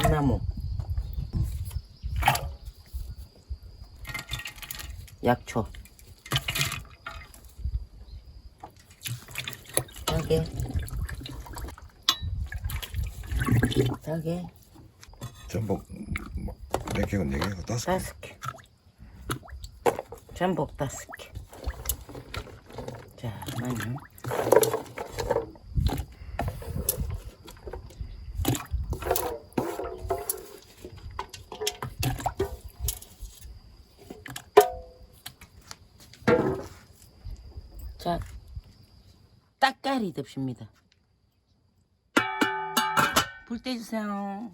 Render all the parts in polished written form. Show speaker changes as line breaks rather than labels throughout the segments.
감나무, 약초, 자게
전복 몇 개고 네 개고 다섯 개.
5개, 전복 5개. 자, 마늘. 자, 따까리 덮습니다. 불 떼주세요.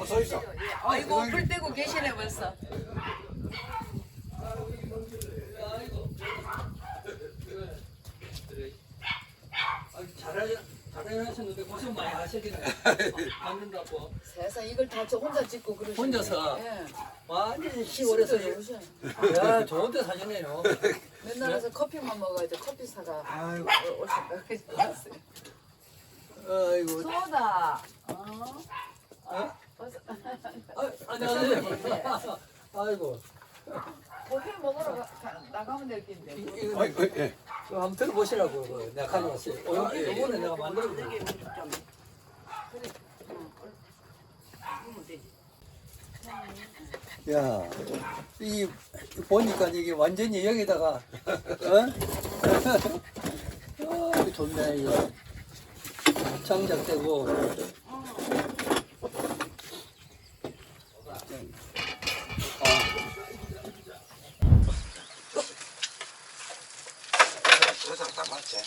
서 있어.
아이고 불 떼고 계시네 벌써.
잘하셨는데 고생 많이 하셨겠네. 만든다고.
세상 이걸 다 저 혼자 찍고 그러시네.
혼자서?
예.
완전히 시골에서 야 좋은 데 사시네요.
맨날 와서 커피만 먹어야지 커피 사가
아이고,
오셨다고 했어요.
아이고.
소다.
어?
어서
안녕하세요. 아이고.
고기 먹으러 나가면 될 텐데.
이거
예.
이거 한번 들어보시라고 그거 내가 가져왔어요. 이번에 내가 만들었거든요. 야, 이 보니까 이게 완전히 여기다가 좋네 이거 장작되고.
의자 딱 맞지.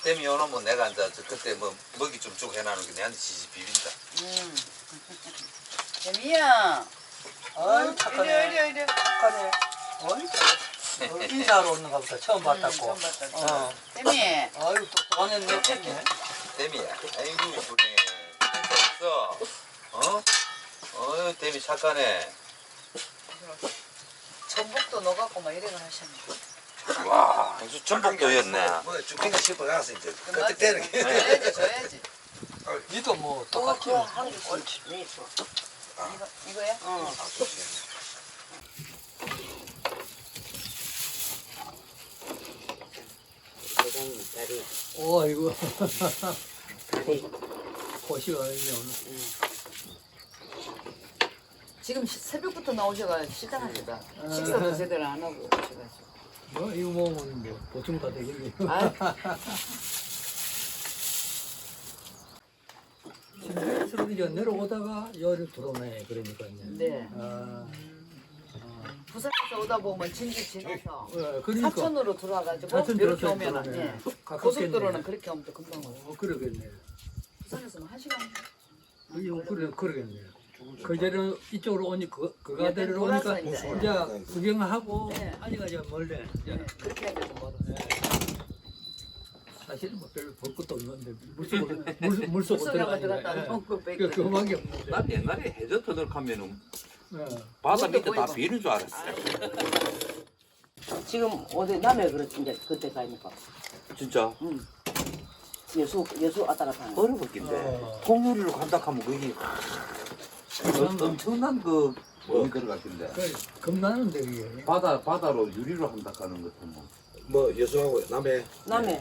댐이 오면 내가 이제 그때 뭐 먹이 좀 쭉 해놔놓은 게 내한테 지지 비빈다.
재미야.
아유 착하네.
이래.
착하네. 어이, 인사하러 오는 것보다 처음 봤다고.
처음 봤다고.
어.
재미.
아유 똑똑하네. 네.
댐이야. 아이고 이쁘네. 있어. 어? 댐이 착하네.
전복도 넣어갖고 막 이래가 하셨네.
와, 무슨 전복도였네.
뭐 죽기가 싶어 가서 이제
맞지?
그때 되는 게.
줘야지.
니도 뭐 똑같이.
옳지. 이거야? 응.
오 이거 고시가 오늘.
지금 새벽부터 나오셔가 시장하시다. 식사도 제대로 안 하고 오셔가지고.
뭐 이거 먹으면 뭐 보충 다 되겠네. 신경스러운 이제 내려오다가 열을 들어오네 그러니까요.
네.
아,
부산에서 오다 보면 진주 지나서
그러니까.
사천으로 들어와가지고
사천
이렇게
들어서
오면은
들어오네.
예.
가깝겠네.
고속도로는 그렇게 오면 또 금방 와요.
그러겠네.
부산에서는 1시간.
이거 그러겠네. 그제는 이쪽으로 오니 그
예,
가대로
돌아서
오니까
이제.
이제 구경하고
네.
아니가 이제 멀네.
예, 그렇게 해야 되는 거.
사실은 뭐 별로 볼 것도 없는데 물속으로
물속에
들어가니까.
들어갔다
예.
먹고 뺏고.
그거밖에 없는데.
난 옛날에 해저터 들어가면은
예.
바다 밑에
그것도
다
보이고.
비는 줄 알았어.
지금 어디 남해 그렇지 이제 그때 가니까
진짜
여수 왔다 갔다 하는.
어려웠긴데. 통유리로 간다 하면 거기 엄청난 그 몸이 들어갔던데.
겁나는데 이게.
바다로 유리로 한다 하는 것도 뭐.
뭐 여수하고 남해.
남해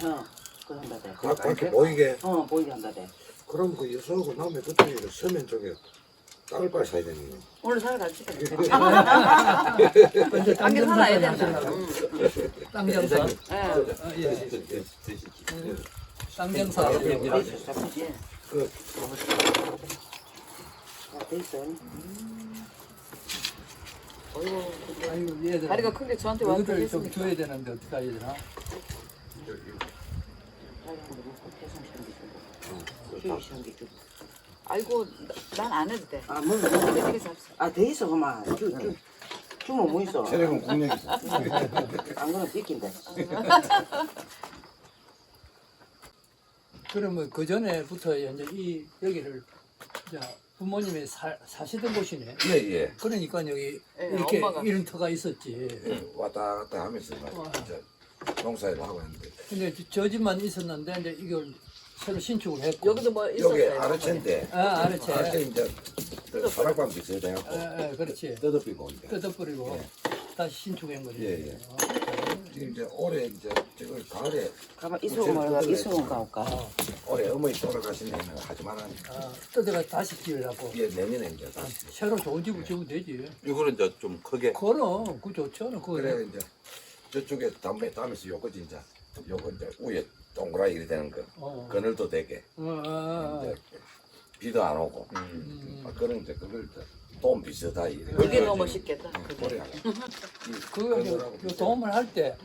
그거 한다 돼.
그렇게 보이게.
보이게 한다 돼.
그럼 그 여수하고 남해 그쪽에 서면 쪽에 땅을 빨리 사야 되는 거.
오늘 사러 갈지.
근데
안개 살아야 된다.
땅장사.
예.
예. 땅장사.
돼 있어.
어이구.
아이고 얘들.
다리가 큰 게 저한테 와서
여기를 좀
했으니까.
줘야 되는데 어떻게 해야 되나?
아이고 난 안 해도 돼.
아, 뭐,
이렇게 잡수.
돼 있어, 그만. 주면 뭐 있어?
세력은 국력이 있어.
안 그러면 삐낀다.
그러면 그 전에부터 이제 이 여기를 이제 부모님이 사시던 곳이네.
예예.
그러니까 여기
예,
이렇게
엄마가.
일터가 있었지.
왔다 갔다 하면서 막 이제 농사일 하고 했는데
근데 저 집만 있었는데 이제 이걸 새로 신축을 했고.
여기도 뭐
여기
있었어요.
아르체인데
아르체.
아르체 이제 사락방도 있어야 돼갖고
그렇지.
뜯어비고 이제
뜯어버리고 다시 신축한 거지.
예. 지금 이제 올해 이제 지금 가을에
가만, 이수공 말가, 이수공 가올까?
올해 어머니 돌아가신 해는 하지만
뜯어가 다시 지으려고.
예 내년에 이제 다시
새로 좋은 집을 지으면 되지.
이거는 이제 좀 크게.
그럼 그 좋잖아. 그거.
그래 이제 저쪽에 담배 따면서 요거지 이제 요거 이제 위에 동그랗게 이렇게 되는 거 그늘도 되게 이제 비도 안 오고 그런 이제 그걸 이제 돈 비슷하게 이렇게
이게 너무 쉽겠다.
그래
그 도움을 할 때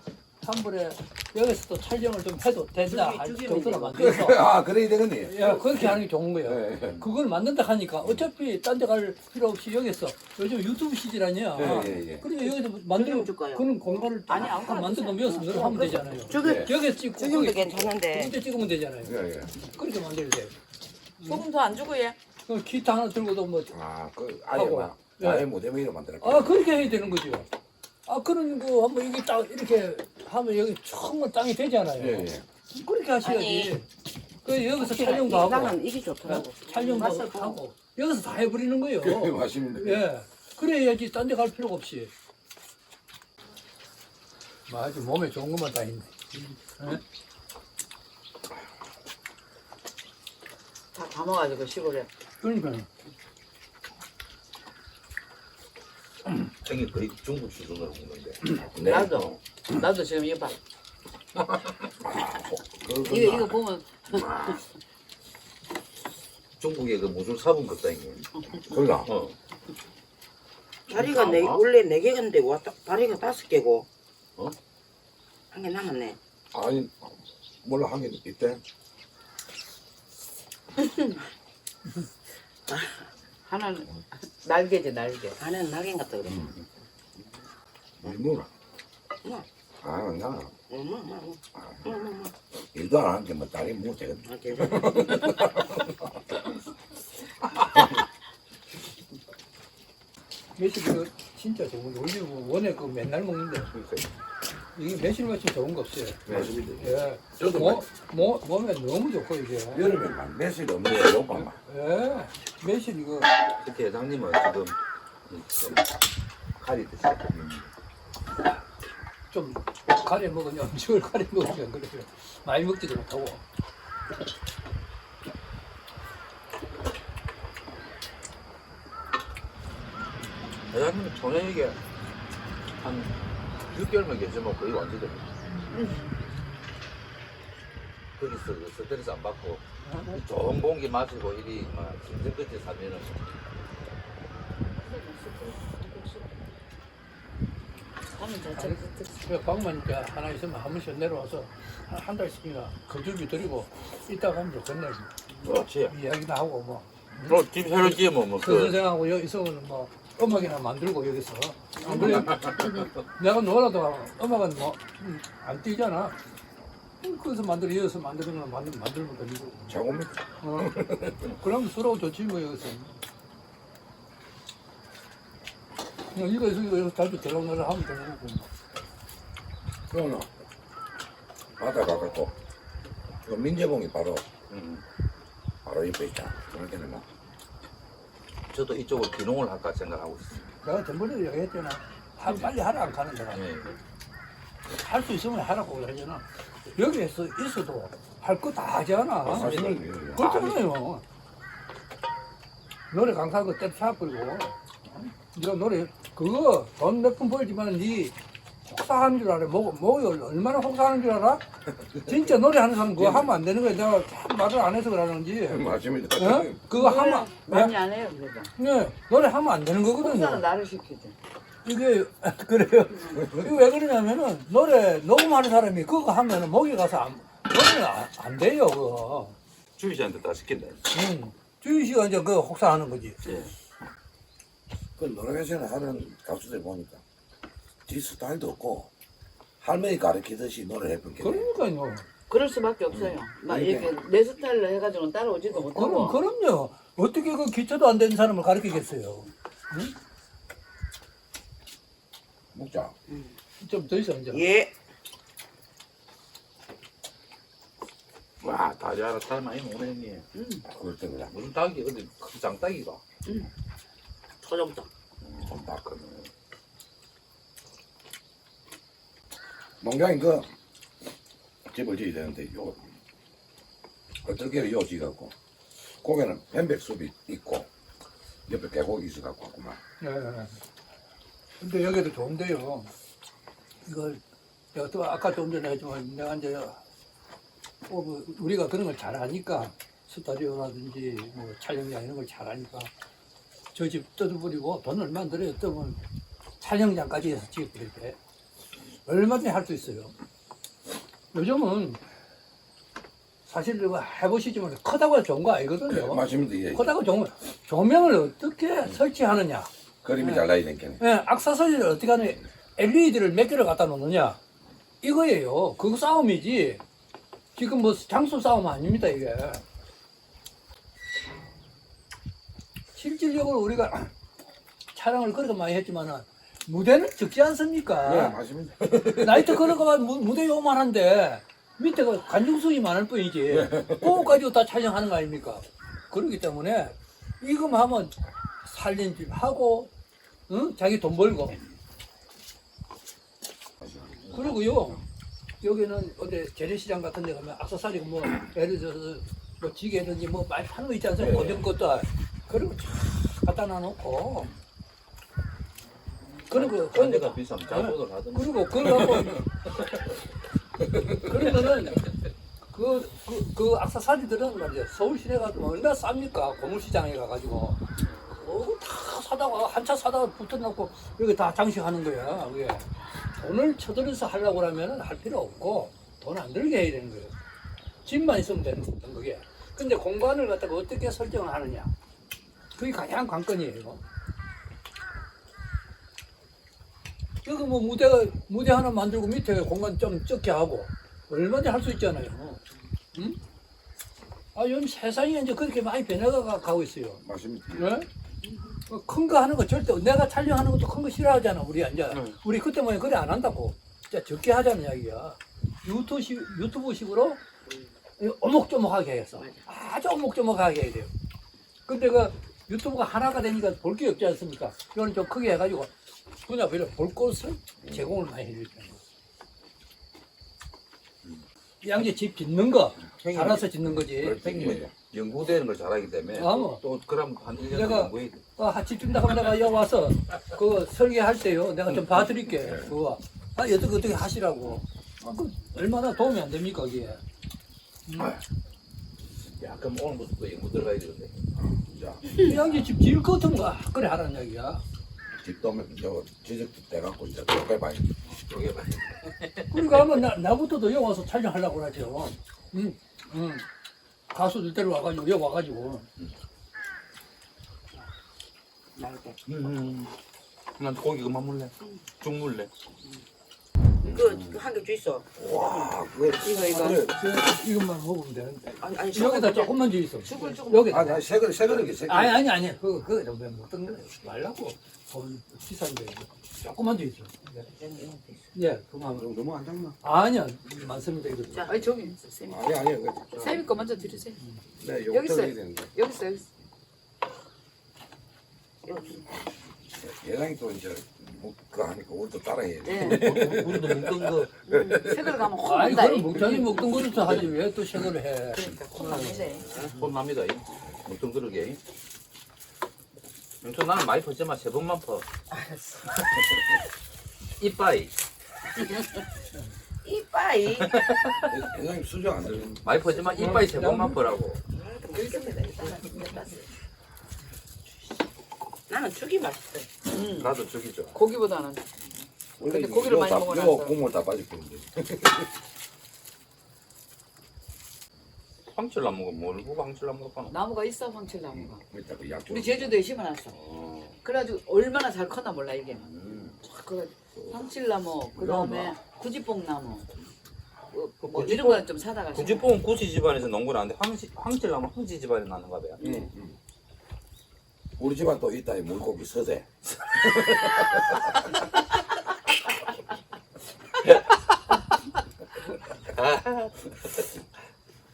한 번에 여기서 또 촬영을 좀 해도 된다 할 정도로 만들어서
아 그래야 되겠네
야 그렇게 하는 게 좋은 거예요.
예.
그걸 만든다 하니까 어차피 딴 데 갈 필요 없이 여기서 요즘 유튜브 시절 아니야.
예.
그러니까 여기서 만들어
줄까요?
그런 공간을
아니, 아무거나
만든 거
주세요.
몇서 하면 되잖아요.
저기,
여기 찍고
지금도
거기
괜찮은데.
진짜 찍으면 되잖아요.
예.
그렇게 만들면 돼.
소금 더 안 주고 얘.
그 기타 하나 들고도 뭐
아그 아예
하고.
막
예.
아예 무대미로 만들어
그렇게 해야 되는 거죠. 그런 거 한번 여기 딱 이렇게 하면 여기 정말 땅이 되잖아요.
예.
그렇게 하셔야지. 그 여기서 촬영도 하고
나는 이게 좋더라고.
촬영도
맛을 보고.
하고 여기서 다 해버리는 거예요.
그래 맛있는데
예. 그래야지 딴 데 갈 필요가 없이. 아주 몸에 좋은 것만 다 있네. 예?
다 담아가지고 시골에.
그러니까요.
형이 거의 중국 수준으로 먹는데.
네.
나도 지금 이거 봐.
그
이거 보면
중국에 그 무술 사본 것다 이거.
그러나
다리가 원래 4개인데 왔다, 다리가 5개고.
어?
한 개 남았네.
아니 몰라 한 개 있대
하나는 날개지 날개.
안에는 낙인 같다 그래.
물무라
뭐?
아나
뭐.
일도 안 하는데 뭐 다리 뭐 되겠다
매실 이거 진짜 좋은 거. 우리 원래 그 맨날 먹는데 이게 매실맛이 좋은 거 없어요.
맞습니다
예.
저도
몸에 너무 좋고 이게.
여름에 막 매실 없는 거 요파 막
예. 매실 이거
특히 회장님은 지금 좀 칼이 드시고.
좀 가래 먹으냐 음식을 가래 먹으면 그래요. 많이 먹지도 못하고.
회장님 청년에게 한 6개월만 계시면 거의 완전 됩니다. 거기서 그 스트레스 안 받고 좋은 공기 마시고 이리 막 진짜 끝에 사면은
하는 자체.
그 방만 이제 하나 있으면 한 번씩 내려와서 한 달씩이나 거주비 드리고 이따가 하면 좋겠네.
그렇지.
이야기도 하고 뭐.
집 새로 지으면 뭐
그 선생하고 여기 있으면 뭐 음악이나 만들고 여기서 안 그래? 내가 놀아도 음악은 뭐 안 뛰잖아. 그래서 이어서 만드는 거 만들면 되고.
최고입니다
그럼 술하고 좋지 뭐 여기서. 그냥 이거 자주 들어오느라 하면 되는 거고.
그러나 바다 가갖고 그 민재봉이 바로 옆에 있잖아 그러니까 뭐
저도 이쪽으로 귀농을 할까 생각하고 있습니다.
내가 전번에 얘기했잖아. 빨리 하라 안 가는 데가.
예.
할 수 있으면 하라고 그러잖아. 여기에서 있어도 할 거 다 하지 않아.
사실은
그렇잖아요. 노래 강사 그 때도 사버리고 네가 노래 그거 돈 몇 푼 벌지만 네 혹사하는 줄 알아. 뭐 얼마나 혹사하는 줄 알아? 진짜 노래하는 사람 그거 하면 안 되는 거야. 내가 참 말을 안 해서 그러는지.
맞습니다.
어? 그거 하면
많이 안 해요 그래도.
네, 노래 하면 안 되는
홍사는
거거든요.
나를 시키지.
이게 그래요. 이게 왜 그러냐면은 노래 녹음하는 사람이 그거 하면은 목에 가서 노래는 안 돼요 그거.
주희 씨한테 다 시킨다.
주희 씨가 이제 그 혹사하는 거지.
그 노래회사를 하는 가수들 보니까 지 스타일도 없고 할머니 가르치듯이 노래를 해본 게
그러니까요.
그럴 수밖에 없어요. 막
그러니까.
이렇게 내 스타일로 해가지고는 따라오지도 못하고.
그럼요. 어떻게 그 기초도 안 되는 사람을 가르치겠어요.
먹자.
좀 더 있어 이제.
예.
와, 다리 하나 살 많이 먹네, 형님.
그럴 때 그냥
무슨 닭이, 어디 큰 장닭이가.
초점부터.
좀 닦으면. 농장인 그 집을 지어야 되는데 요 어떻게 요 지갖고 고개는 편백숲이 있고 옆에 계곡이 있어갖고 왔구만.
네. 근데 여기도 좋은데요. 이걸 내가 또 아까 좀 전에 했지만 내가 이제 우리가 그런 걸 잘하니까 스타디오라든지 뭐 촬영장 이런 걸 잘하니까 저 집 뜯어버리고 돈 얼마 안 들어요. 뜨면 촬영장까지 해서 찍어버릴 때 얼마든지 할 수 있어요. 요즘은 사실 이거 해보시지만 크다고 해서 좋은 거 아니거든요.
맞습니다. 예.
크다고 좋은 거 조명을 어떻게 설치하느냐.
그림이 잘 나야 되니까.
예, 악사설리를 어떻게 하느냐. LED를 몇 개를 갖다 놓느냐. 이거예요. 그거 싸움이지. 지금 뭐 장수 싸움 아닙니다, 이게. 실질적으로 우리가 촬영을 그렇게 많이 했지만은 무대는 적지
네,
않습니까?
맞습니다.
나이트 그런거만 무대 요만한데 밑에가 관중석이 많을 뿐이지. 그거 가지고 다 촬영하는 거 아닙니까? 그렇기 때문에 이거만 하면 살린 집 하고, 응? 자기 돈 벌고. 그리고요, 여기는 어디 재래시장 같은 데 가면 악세사리 뭐, 예를 들어서 뭐 지게든지 뭐 많이 파는 거 있지 않습니까? 모든 것도. 그리고 쫙 갖다 놔놓고. 그리고,
관계가 비싸면 자본을 하든.
그리고 그거 하고, 그러면은, 그 악세사리들은 말이야, 서울 시내 가도 얼마나 쌉니까? 고물시장에 가가지고. 다 사다가, 한 차 사다가 붙여놓고, 여기 다 장식하는 거야, 그게. 돈을 쳐들여서 하려고 하면은 할 필요 없고, 돈 안 들게 해야 되는 거예요. 집만 있으면 되는 거거든, 그게. 근데 공간을 갖다가 어떻게 설정을 하느냐. 그게 가장 관건이에요. 여기 뭐 무대 하나 만들고 밑에 공간 좀 적게 하고, 얼마든지 할 수 있잖아요. 응? 아, 요즘 세상이 이제 그렇게 많이 변해가고 있어요.
맞습니다.
네? 큰 거 하는 거 절대, 내가 촬영하는 것도 큰 거 싫어하잖아, 우리 이제. 우리 그때 뭐에 그래 안 한다고. 진짜 적게 하자는 이야기야. 유튜브식으로 오목조목하게 해서. 아주 오목조목하게 해야 돼요. 근데 그 유튜브가 하나가 되니까 볼 게 없지 않습니까? 이거는 좀 크게 해가지고, 그냥 볼 곳을 제공을 많이 해주잖아요. 양재 집 짓는 거, 알아서 짓는 거지.
형님은 연구되는 걸 잘하기 때문에 또 그럼 한 1년
내가
연구해.
집 준다 하면 내가 여기 와서 그 설계할 때요. 내가 좀 봐드릴게. 그거. 어떻게 하시라고. 그 얼마나 도움이 안 됩니까, 그게.
야, 그럼 오늘부터 또 연구 들어가야 되는데.
자,
양재 집 지을 것 같은 거, 그래 하라는 이야기야.
집도 저 지적도 돼갖고 이제 가까이 봐야 돼.
저게 봐.
그러니까 하면 나부터도 여기 와서 촬영하려고 하죠. 가수들 데려와가지고, 여기 와가지고.
나올게.
난 고기 그만 물래. 죽 물래.
한 개 주 있어.
와, 그거
이거.
그래.
이것만 먹으면 되는데.
아니
여기다 조금만 더 있어.
죽을
여기.
아니, 새거는 새 거.
아니. 그거 왜 먹던 거 말라고. 돈 비싼데. 조금만 더 있어. 예, 그만.
너무 안 작나?
아니야, 많습니다, 이거.
자.
아니 저기 있어 쌤이.
아니.
쌤이 거 먼저 드리세요.
네,
여기 있어요.
해야 되는데.
여기 있어 여기 있어.
여기.
예상이 또 이제 뭐 그거 하니까 우리도 따라해야 돼.
예.
우리도 먹던 거
새들 가면
아니
혼난다.
그럼 먹자니 먹던 거부터 하지 왜 또 생각을 해?
그러니까 혼나는데.
혼납니다. 먹던 그러게. 저 나는 많이 퍼지만 세 번만 퍼.
알았어.
이빠이.
이빠이.
회장님 수저 안 들리는.
많이 퍼지만 이빠이 세 번만 퍼라고.
그렇습니다. 일단은. 나는 죽이 맛있어.
나도 죽이죠.
고기보다는.
원래
근데 고기를 많이 먹어놔서.
요 국물 다 빠졌겠는데.
황칠나무가 뭘 보고 황칠나무가 파노?
나무가 있어, 황칠나무가.
일단 그 약초.
우리 제주도에 심어놨어. 그래가지고 얼마나 잘 컸나 몰라 이게. 그래가지고 황칠나무, 그 다음에 구지뽕나무. 뭐 이런 거는 좀 사다가.
구지뽕은 구지 집안에서 농구를 하는데 황칠나무 황지 집안에 나는가 봐요.
우리 집안 또 있다 이 물고기 서대.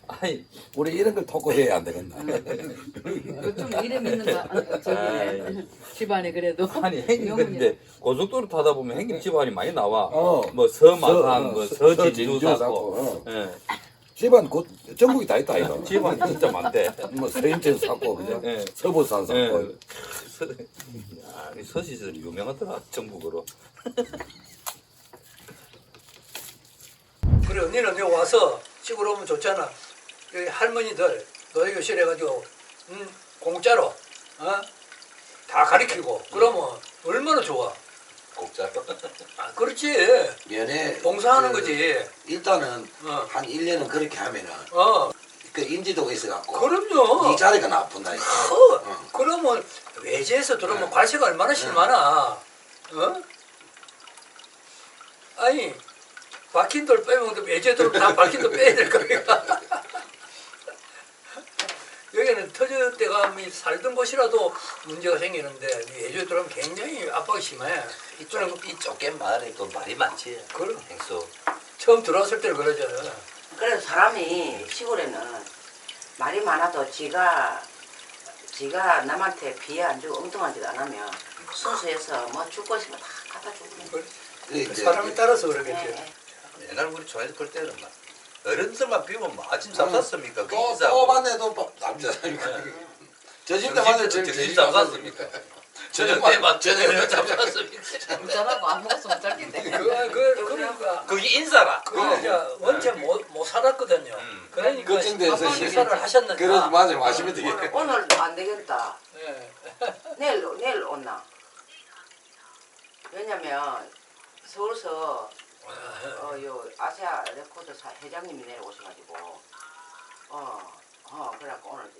아니
우리 이런 걸 토크해야 안 되겠나?
좀 이름 있는 거 저기 집안에 그래도.
아니 행님 근데 고속도로 타다 보면 행님 집안이 많이 나와.
어.
뭐 서마산, 뭐
서진주
서진주
사고.
사고. 예.
집안 곧 전국이 다 있다 이거.
집안이 진짜 많대.
뭐 서인천 사고 그죠?
예.
서부산 사고.
예. 야, 이 서시절이 유명하더라 전국으로.
그래 언니는 여기 와서 시골 오면 좋잖아. 여기 할머니들 노예교실 해가지고 공짜로 다 가르치고 그러면 얼마나 좋아.
공짜로.
아, 그렇지.
연애
봉사하는 거지.
일단은
어.
한 1년은 그렇게 하면은
어,
그 인지도가 있어갖고
그럼요.
이 자리가 나쁜다니까.
그러면 외지에서 들어오면 관세가 얼마나 심하나. 어? 아니 박힌 돌 빼면 외지에 들어오면 다 박힌 돌 빼야 될 거니까. 여기는 터줏대가 살던 곳이라도 문제가 생기는데 외지에 들어오면 굉장히 압박이 심해.
이 쫓긴 마을에 또 말이 많지.
그럼
행수.
처음 들어왔을 때는 그러잖아.
그래서 사람이 시골에는 말이 많아도 지가 남한테 피해 안 주고 엉뚱한 짓 안 하면 순수해서 뭐 줄 거 있으면 다 갖다 주고.
그
사람에 따라서 그러겠지.
예.
옛날 우리 좋아해서 그럴 때는 막 어른들만 비우면 뭐 아침 잡았습니까?
또
반에도 남자니까. 저녁 때만
정신 잡았습니까?
저녁 때만 저녁 잡았습니까?
운전하고 안 먹었으면 짧긴데.
그러니까
그게 인사라.
그거 이제 원체 못 살았거든요. 그러니까
그쯤 돼서
아빠 인사를 하셨는데.
그래서 맞아요. 마시면 되겠네.
오늘 안 되겠다.
예.
내일 온나. 왜냐면 서울서 요 아세아 레코드 회장님이 내려오셔가지고 그래갖고 오늘